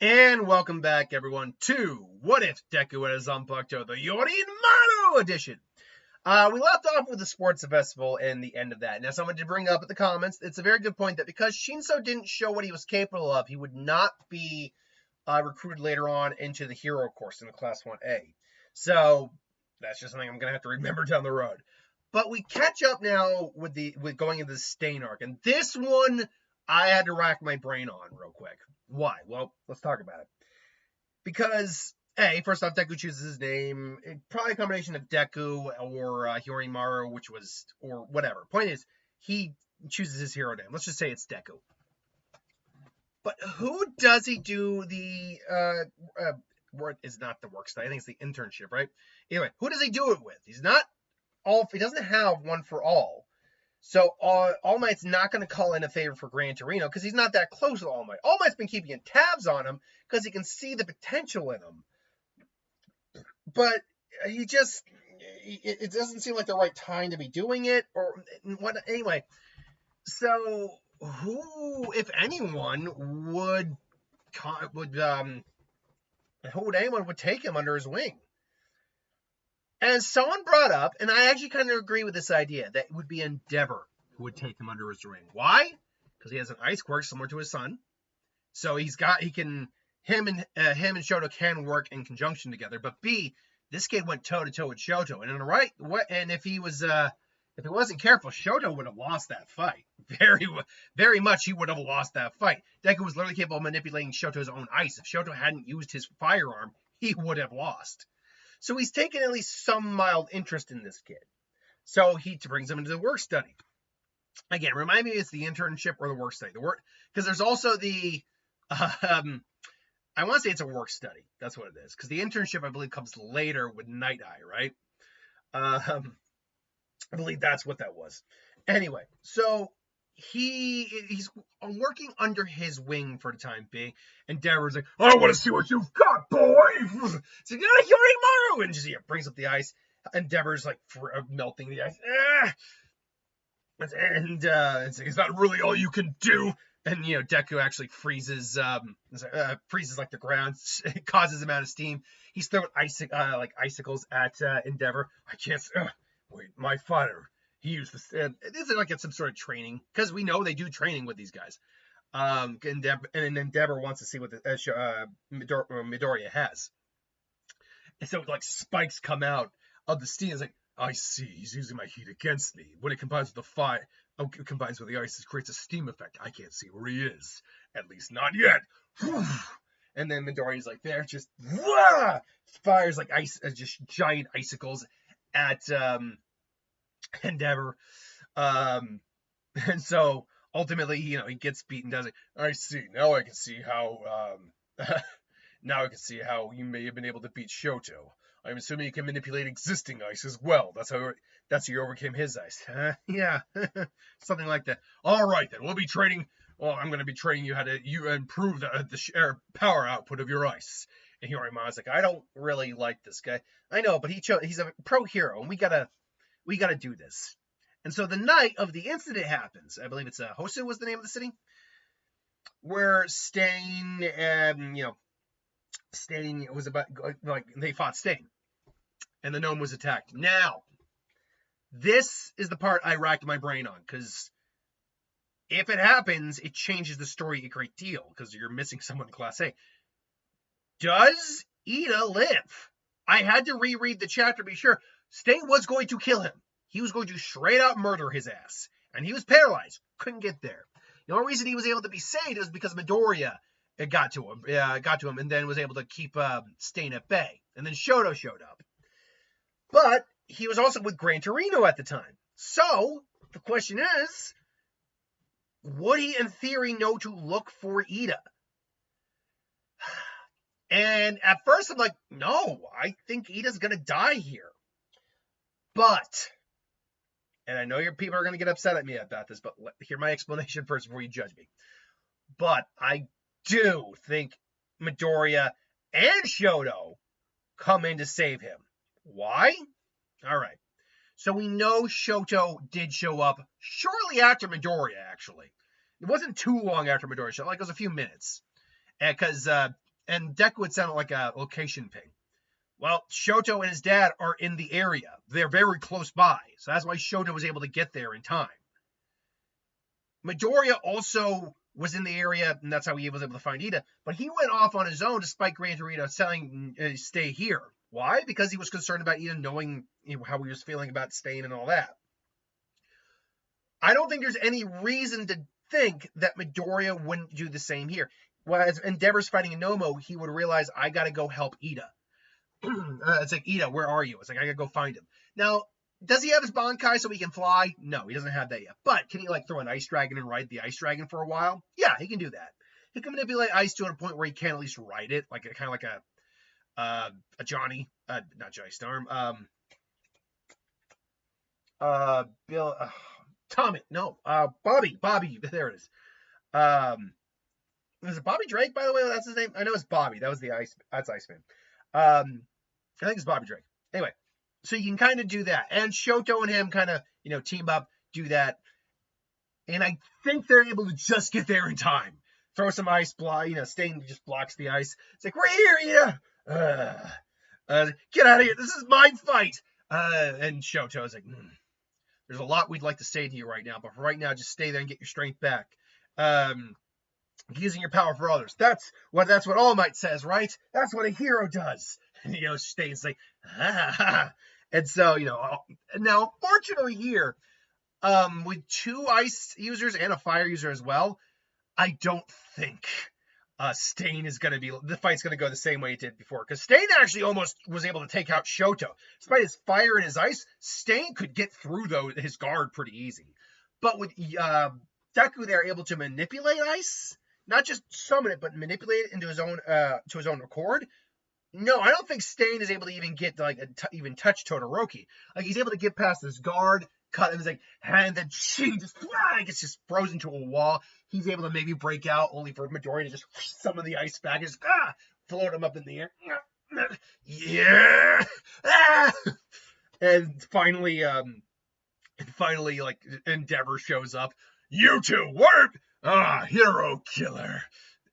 And welcome back, everyone, to What If Deku had a Zanpakuto, the Hyōrinmaru edition. We left off with the sports festival and the end of that. Now, someone did bring up in the comments, it's a very good point that because Shinso didn't show what he was capable of, he would not be recruited later on into the hero course in the Class 1A. So, that's just something I'm going to have to remember down the road. But we catch up now with going into the Stain arc. And this one, I had to rack my brain on real quick. Why? Well, let's talk about it. Because, first off, Deku chooses his name. Probably a combination of Deku or Hyōrinmaru, or whatever. Point is, he chooses his hero name. Let's just say it's Deku. But who does he do the, word is not the work study. I think it's the internship, right? Anyway, who does he do it with? He doesn't have one for all. So All Might's not going to call in a favor for Gran Torino because he's not that close to All Might. All Might's been keeping tabs on him because he can see the potential in him. But it doesn't seem like the right time to be doing it. Or what? Anyway, so who, if anyone, would take him under his wing? And someone brought up, and I actually kind of agree with this idea, that it would be Endeavor who would take him under his wing. Why? Because he has an ice quirk similar to his son. So him and Shoto can work in conjunction together. But B, this kid went toe to toe with Shoto, and if he wasn't careful, Shoto would have lost that fight. Very, very much he would have lost that fight. Deku was literally capable of manipulating Shoto's own ice. If Shoto hadn't used his firearm, he would have lost. So he's taken at least some mild interest in this kid. So he brings him into the work study. Again, remind me, it's the internship or the work study. Because there's also the, I want to say it's a work study. That's what it is. Because the internship, I believe, comes later with Night Eye, right? I believe that's what that was. Anyway, so he's working under his wing for the time being. Endeavor's like, I want to see what you've got, boy. So Hyōrinmaru, and just brings up the ice. Endeavor's like melting the ice. And it's not really all you can do. And Deku actually freezes like the ground, causes him out of steam. He's throwing icicles at Endeavor. I can't. Wait, my father. He used this. This is like some sort of training, because we know they do training with these guys. And Endeavor wants to see what Midoriya has. And so like spikes come out of the steam. It's like, I see, he's using my heat against me. When it combines with the fire, combines with the ice, it creates a steam effect. I can't see where he is. At least not yet. And then Midoriya's like there, just fires like ice, just giant icicles at Endeavor. And so ultimately, he gets beaten, does it? I see. Now I can see how you may have been able to beat Shoto. I'm assuming you can manipulate existing ice as well. That's how you overcame his ice. Yeah, something like that. All right, then. We'll be training. Well, I'm going to be training you how to improve the power output of your ice. And Hyōrinmaru's like, I don't really like this guy. I know, but he's a pro hero, and we gotta do this. And so the night of the incident happens. I believe it's Hosu was the name of the city, where Stain was about, like, they fought Stain, and the gnome was attacked. Now, this is the part I racked my brain on, because if it happens, it changes the story a great deal, because you're missing someone in Class A. Does Ida live? I had to reread the chapter to be sure. Stain was going to kill him. He was going to straight out murder his ass. And he was paralyzed. Couldn't get there. The only reason he was able to be saved is because Midoriya got to him, and then was able to keep Stain at bay. And then Shoto showed up. But he was also with Gran Torino at the time. So, the question is, would he, in theory, know to look for Ida? And at first, I'm like, no, I think Ida's going to die here. But, and I know your people are going to get upset at me about this, but hear my explanation first before you judge me. But I do think Midoriya and Shoto come in to save him. Why? All right. So we know Shoto did show up shortly after Midoriya, actually. It wasn't too long after Midoriya showed up. Like, it was a few minutes. Because And Deku would sound like a location ping. Well, Shoto and his dad are in the area. They're very close by. So that's why Shoto was able to get there in time. Midoriya also was in the area, and that's how he was able to find Ida. But he went off on his own despite Gran Torino telling stay here. Why? Because he was concerned about Ida knowing how he was feeling about staying and all that. I don't think there's any reason to think that Midoriya wouldn't do the same here. Well, as Endeavor's fighting Inomo, he would realize, I gotta go help Ida. It's like, Ida, where are you? It's like, I gotta go find him. Now, does he have his Bankai so he can fly? No, he doesn't have that yet. But can he like throw an ice dragon and ride the ice dragon for a while? Yeah, he can do that. He can manipulate ice to a point where he can at least ride it, like kind of like a Johnny, not Johnny Storm, Bill, Tommy, no, Bobby, there it is. Was it Bobby Drake, by the way? That's his name. I know it's Bobby. That was that's Iceman. I think it's Bobby Drake. Anyway, so you can kind of do that, and Shoto and him kind of, team up, do that, and I think they're able to just get there in time. Throw some ice block, Stain just blocks the ice. It's like, we're here, get out of here. This is my fight. And Shoto's like, there's a lot we'd like to say to you right now, but for right now, just stay there and get your strength back. Using your power for others. That's what All Might says, right? That's what a hero does. And, Stain's like, And so, now, fortunately here, with 2 ice users and a fire user as well, I don't think Stain is going to be, the fight's going to go the same way it did before. Because Stain actually almost was able to take out Shoto. Despite his fire and his ice, Stain could get through his guard pretty easy. But with Deku, they're able to manipulate ice. Not just summon it, but manipulate it into his own to his own accord. No, I don't think Stain is able to even get even touch Todoroki. Like, he's able to get past this guard, cut him, and then she just gets just frozen to a wall. He's able to maybe break out, only for Midoriya to just summon the ice back and just float him up in the air. Yeah. And finally, like, Endeavor shows up. You two, work! Hero killer.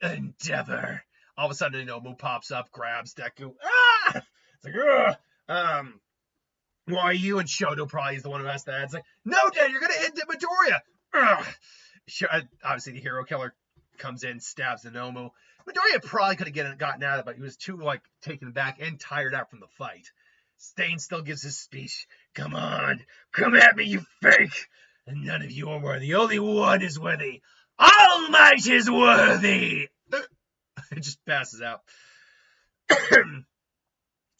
Endeavor. All of a sudden, Inomo pops up, grabs Deku. It's like, why you? And Shoto probably is the one who has that. It's like, no, Dad, you're gonna hit Midoriya. Obviously, the hero killer comes in, stabs Inomo. Midoriya probably could have gotten out of it, but he was too, taken back and tired out from the fight. Stain still gives his speech. Come on, come at me, you fake. And none of you are worthy. Only one is worthy. All Might is worthy. It just passes out.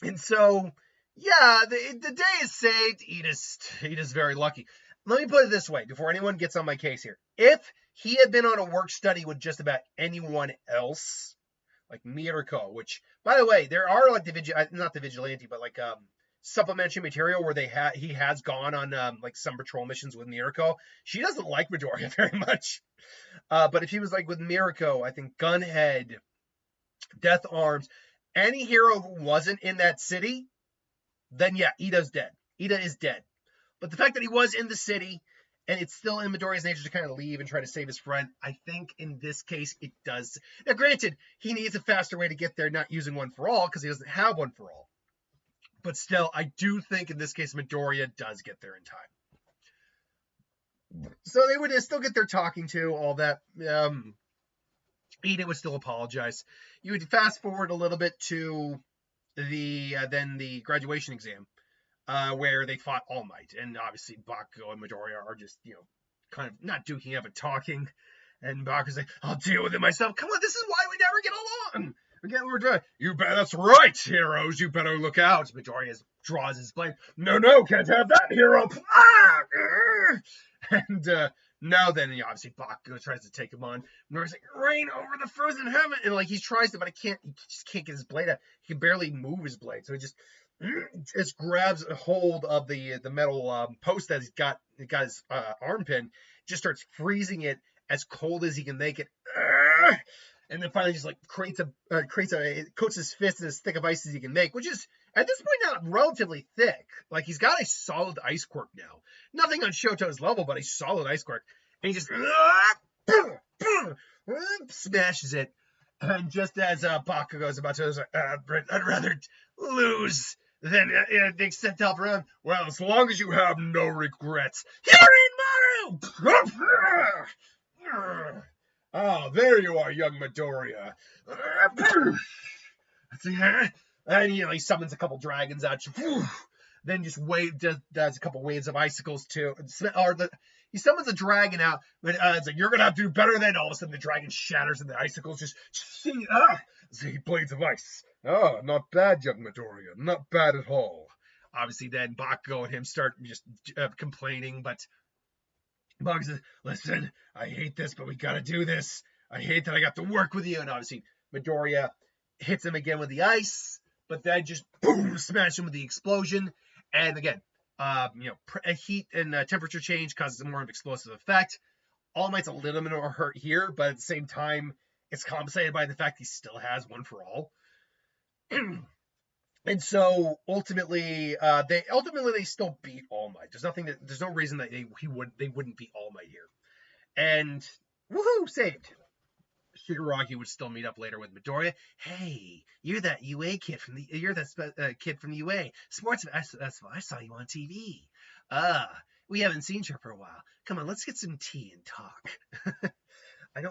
And so, yeah, the day is saved. Ida's very lucky. Let me put it this way, before anyone gets on my case here. If he had been on a work study with just about anyone else, like Mirko, which, by the way, there are, not the vigilante, but, supplementary material where he has gone on, some patrol missions with Mirko. She doesn't like Midoriya very much. But if he was, with Mirko, I think Gunhead, Death Arms, any hero who wasn't in that city, then yeah, Ida's dead. Ida is dead. But the fact that he was in the city, and it's still in Midoriya's nature to kind of leave and try to save his friend, I think in this case it does. Now granted, he needs a faster way to get there, not using one for all, because he doesn't have one for all. But still, I do think in this case Midoriya does get there in time. So they would still get their talking to, all that. Ida would still apologize. You would fast forward a little bit to the graduation exam, where they fought All Might, and obviously Bakugo and Midoriya are just kind of not duking up but talking, and Bakugo's like, "I'll deal with it myself." Come on, this is why we never get along. Again, we're doing. You bet. That's right, heroes. You better look out. Midoriya draws his blade. No, can't have that, hero. And now then, obviously Bakugo tries to take him on. Midoriya's like, "Reign over the frozen heaven," and he tries to, but he just can't get his blade out. He can barely move his blade, so he just grabs a hold of the metal post that he's got his arm pin, just starts freezing it as cold as he can make it. And then finally just coats his fist in as thick of ice as he can make, which is at this point now relatively thick. He's got a solid ice quirk now. Nothing on Shoto's level, but a solid ice quirk. And he just smashes it. And just as Bakugo is about to, I'd rather lose than accept help around. Well, as long as you have no regrets. Hyōrinmaru! Oh, there you are, young Midoriya. And he summons a couple dragons out. Then just does a couple waves of icicles too. He summons a dragon out, but it's like, you're gonna have to do better than. All of a sudden the dragon shatters and the icicles just see blades of ice. Oh, not bad, young Midoriya. Not bad at all. Obviously, then Bakugo and him start just complaining, but Bugs says, listen, I hate this, but we gotta do this. I hate that I got to work with you. And obviously, Midoriya hits him again with the ice, but then just boom, smash him with the explosion. And again, a heat and temperature change causes a more of an explosive effect. All Might's a little bit more hurt here, but at the same time, it's compensated by the fact he still has one for all. And so ultimately, they still beat All Might. There's no reason that they wouldn't beat All Might here. And woohoo, saved. Shigaraki would still meet up later with Midoriya. Hey, you're that UA kid from the kid from the UA sports. That's why I saw you on TV. We haven't seen you for a while. Come on, let's get some tea and talk. I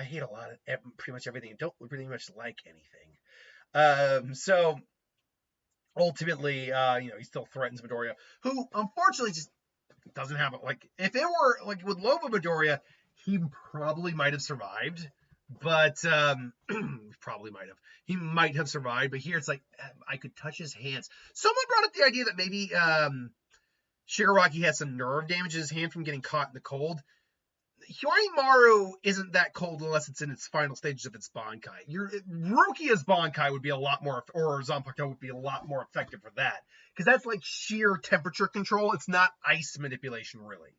hate a lot of pretty much everything. I don't really much like anything. So ultimately, he still threatens Midoriya, who unfortunately just doesn't have it. Like, if it were like with Loba Midoriya, he probably might have survived. But probably might have. He might have survived, but here it's like, I could touch his hands. Someone brought up the idea that maybe Shigaraki had some nerve damage in his hand from getting caught in the cold. Hyōrinmaru isn't that cold unless it's in its final stages of its Bankai. Rukia's Bankai would be a lot more, or Zanpakuto would be a lot more effective for that. Because that's like sheer temperature control. It's not ice manipulation, really.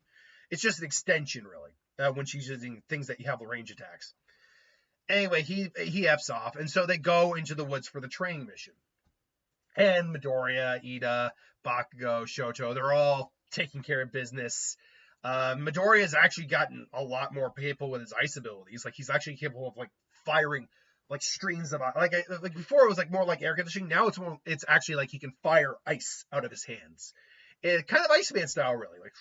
It's just an extension, really, when she's using things that you have the range attacks. Anyway, he F's off, and so they go into the woods for the training mission. And Midoriya, Ida, Bakugo, Shoto, they're all taking care of business. Midoriya has actually gotten a lot more capable with his ice abilities. Like, he's actually capable of, like, firing, like, streams of ice. Like before it was, like, more like air conditioning. Now it's actually, like, he can fire ice out of his hands. Kind of Iceman style, really. Like,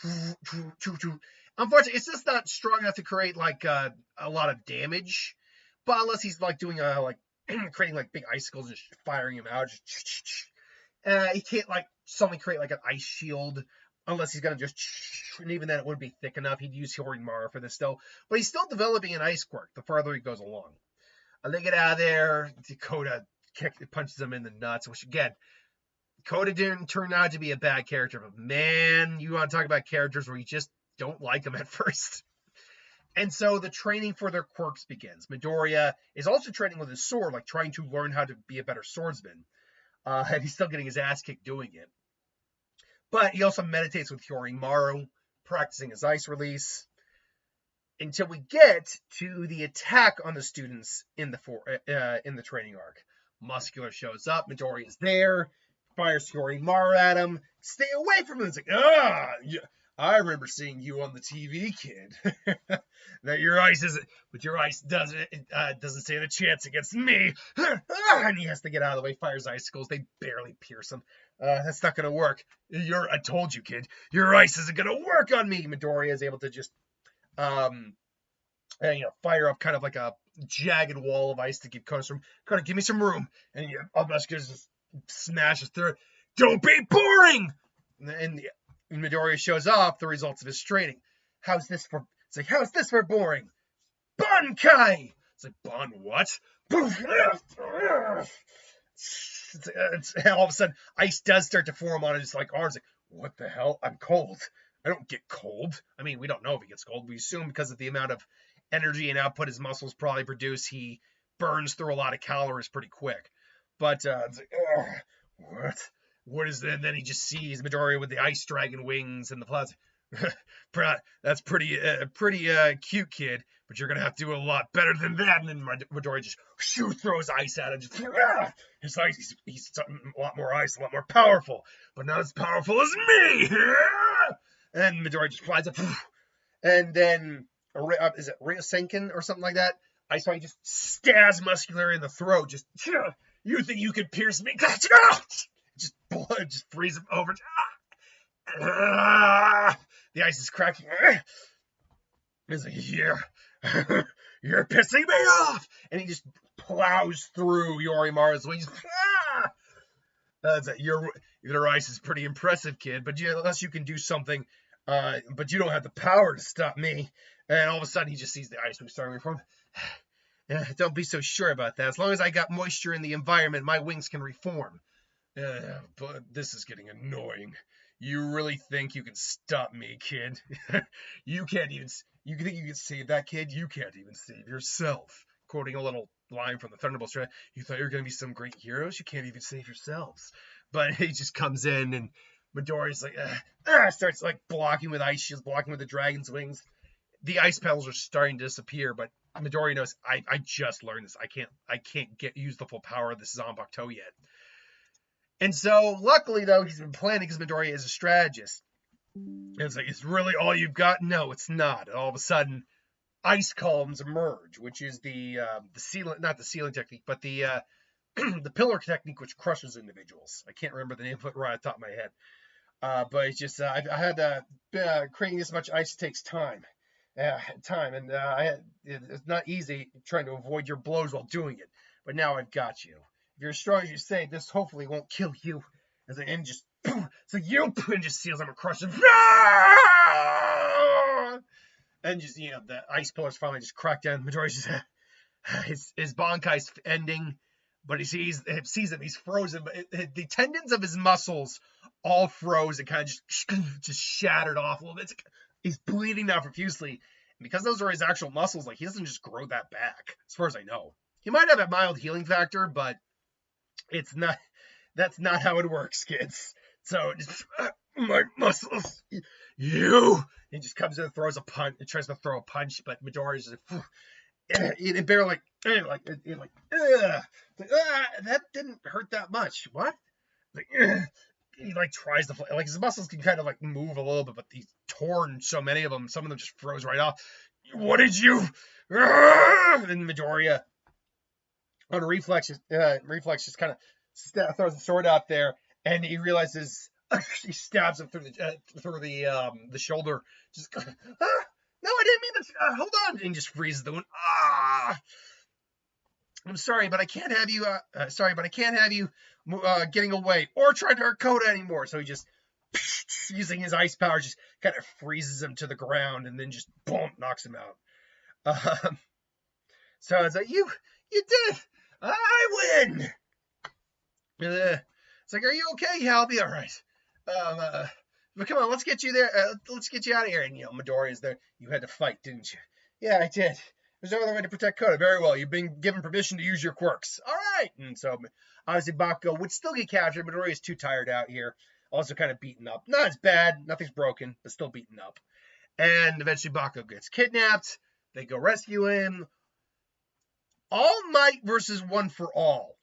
unfortunately, it's just not strong enough to create, like, a lot of damage. But unless he's like doing creating like big icicles and firing him out, he can't like suddenly create like an ice shield unless he's gonna just. And even then, it wouldn't be thick enough. He'd use Hyōrinmaru for this still, but he's still developing an ice quirk the farther he goes along. And they get out of there. Dakota punches him in the nuts, which again, Dakota didn't turn out to be a bad character, but man, you want to talk about characters where you just don't like them at first. And so the training for their quirks begins. Midoriya is also training with his sword, like trying to learn how to be a better swordsman. And he's still getting his ass kicked doing it. But he also meditates with Hyōrinmaru, practicing his ice release. Until we get to the attack on the students in the training arc. Muscular shows up. Midoriya is there. Fires Hyōrinmaru at him. Stay away from him. It's like, yeah. I remember seeing you on the TV, kid. That your ice doesn't stand a chance against me. And he has to get out of the way. Fires icicles. They barely pierce him. That's not gonna work. I told you, kid. Your ice isn't gonna work on me. Midoriya is able to just, fire up kind of like a jagged wall of ice to keep Koda give me some room. And Muscular just smashes through it. Don't be boring. And Midoriya shows off the results of his training. How's this for boring? Bankai! It's like, Bon what? All of a sudden, ice does start to form on his arms. Like, what the hell? I'm cold. I don't get cold. I mean, we don't know if he gets cold. We assume because of the amount of energy and output his muscles probably produce, he burns through a lot of calories pretty quick. But it's like, what? What is that? And then he just sees Midoriya with the ice dragon wings and the plaza. That's pretty cute, kid. But you're gonna have to do a lot better than that. And then Midoriya just throws ice at him. Just, his ice, he's a lot more ice, a lot more powerful, but not as powerful as me. And Midoriya just flies up. And then is it Ryosenkin or something like that? Ice Pack just stabs Muscular in the throat. Just, you think you could pierce me? Just blood, just freeze him over. The ice is cracking. He's like, yeah, you're pissing me off. And he just plows through Hyōrinmaru's wings. Your ice is pretty impressive, kid, but unless you can do something, but you don't have the power to stop me. And all of a sudden, he just sees the ice wing starting from. Don't be so sure about that. As long as I got moisture in the environment, my wings can reform. But this is getting annoying. You really think you can stop me, kid? You can't even. You think you can save that kid? You can't even save yourself. Quoting a little line from the Thunderbolts, right? You thought you were going to be some great heroes? You can't even save yourselves. But he just comes in, and Midoriya's like, starts like blocking with ice shields, blocking with the dragon's wings. The ice petals are starting to disappear, but Midoriya knows, I just learned this. I can't use the full power of this Zanpakuto yet. And so, luckily, though, he's been planning because Midoriya is a strategist. And it's like, it's really all you've got? No, it's not. And all of a sudden, ice columns emerge, which is the sealing, not the sealing technique, but the the pillar technique, which crushes individuals. I can't remember the name of it right off the top of my head. But it's just, I had creating this much ice takes time. And it's not easy trying to avoid your blows while doing it. But now I've got you. If you're as strong as you say, this hopefully won't kill you. And just, so you and just seals him and crushes him. And just, the ice pillars finally just crack down. Midoriya's just, his Bankai's ending, but he sees him. He's frozen, but the tendons of his muscles all froze and kind of just shattered off a little bit. He's bleeding now profusely. And because those are his actual muscles, like, he doesn't just grow that back, as far as I know. He might have a mild healing factor, but that's not how it works, kids. So just, my muscles, you. He just comes in and throws a punch. He tries to throw a punch, but Midoriya's just it barely that didn't hurt that much. What? He tries to his muscles can kind of move a little bit, but he's torn so many of them. Some of them just froze right off. What did you? And Midoriya on a reflex just kind of throws the sword out there, and he realizes he stabs him through the shoulder. Just no, I didn't mean that. Hold on, and just freezes the wound. I'm sorry, but I can't have you. Getting away or trying to hurt Kota anymore. So he just, using his ice power, just kind of freezes him to the ground, and then just boom, knocks him out. So it's like, you did it. I win. It's like, are you okay? Yeah, I'll be all right. But come on, let's get you there. Let's get you out of here. And Midoriya's there. You had to fight, didn't you? Yeah, I did. There's no other way to protect Kota. Very well. You've been given permission to use your quirks. All right. And so, obviously, Bakugo would still get captured. Midoriya's too tired out here. Also kind of beaten up. Not as bad. Nothing's broken, but still beaten up. And eventually, Bakugo gets kidnapped. They go rescue him. All Might versus One for All.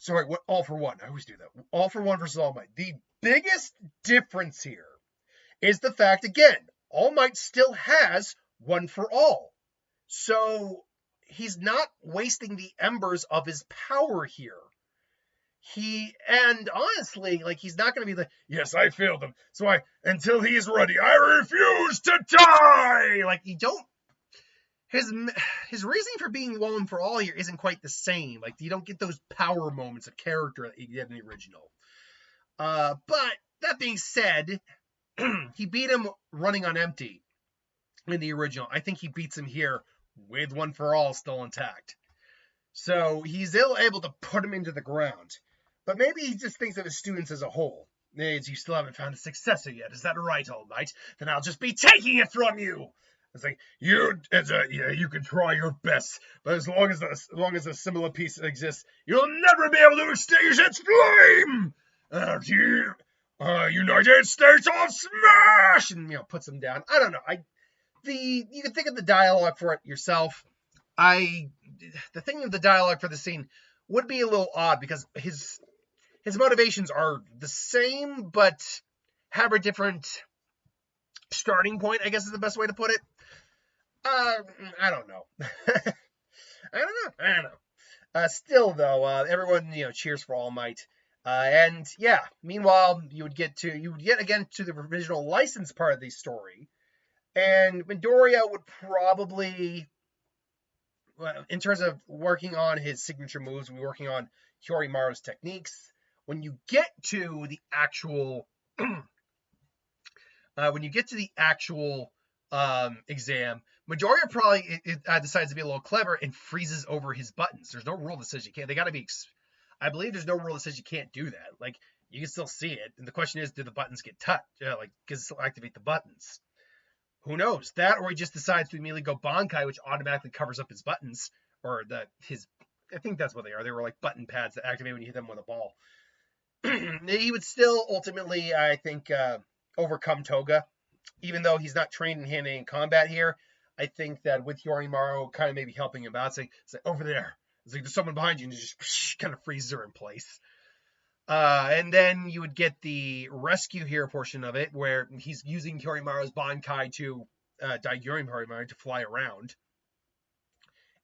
Sorry, All for One. I always do that. All for One versus All Might. The biggest difference here is the fact, again, All Might still has One for All. So he's not wasting the embers of his power here. And honestly, he's not going to be yes, I failed him. So until he's ready, I refuse to die. His reasoning for being One for All here isn't quite the same. You don't get those power moments of character that you get in the original. But that being said, he beat him running on empty in the original. I think he beats him here with One for All still intact. So he's still able to put him into the ground. But maybe he just thinks of his students as a whole. You still haven't found a successor yet. Is that right, All Might? Then I'll just be taking it from you. It's like, you can try your best, but as long as a similar piece exists, you'll never be able to extinguish its flame. United States of Smash, and puts him down. I don't know. You can think of the dialogue for it yourself. The thing of the dialogue for the scene would be a little odd because his motivations are the same, but have a different starting point, I guess is the best way to put it. I don't know. I don't know. Still though, everyone cheers for All Might. And yeah, meanwhile you would get again to the provisional license part of the story, and Midoriya would probably, in terms of working on his signature moves, we're working on Hyōrinmaru's techniques. When you get to the actual exam, Midoriya probably decides to be a little clever and freezes over his buttons. There's no rule that says you can't. They got to be. I believe there's no rule that says you can't do that. Like, you can still see it, and the question is, do the buttons get touched? Does it activate the buttons? Who knows? That, or he just decides to immediately go Bankai, which automatically covers up his buttons, or I think that's what they are. They were like button pads that activate when you hit them with a ball. He would still ultimately, I think, overcome Toga, even though he's not trained in hand-to-hand combat here. I think that with Hyōrinmaru kind of maybe helping him out, it's like over there. It's like there's someone behind you, and just kind of freezes her in place. And then you would get the rescue here portion of it, where he's using Hyōrinmaru's Bankai to Daigurin Hyōrinmaru to fly around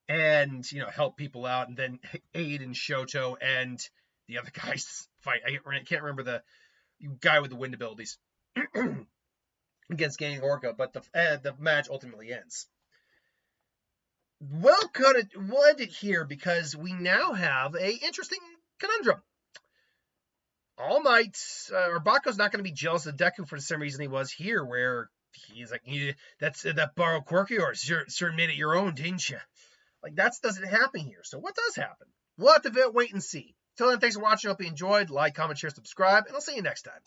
and help people out, and then aid in Shoto and the other guys fight. I can't remember the guy with the wind abilities against Gang Orca, but the match ultimately ends. We'll end it here because we now have a interesting conundrum. All Might, or Baku's not going to be jealous of Deku for the same reason he was here, where he's like, that borrowed quirk of yours, sure made it your own, didn't you? Like, that doesn't happen here. So what does happen? We'll have to wait and see. Till then, thanks for watching. I hope you enjoyed. Like, comment, share, subscribe, and I'll see you next time.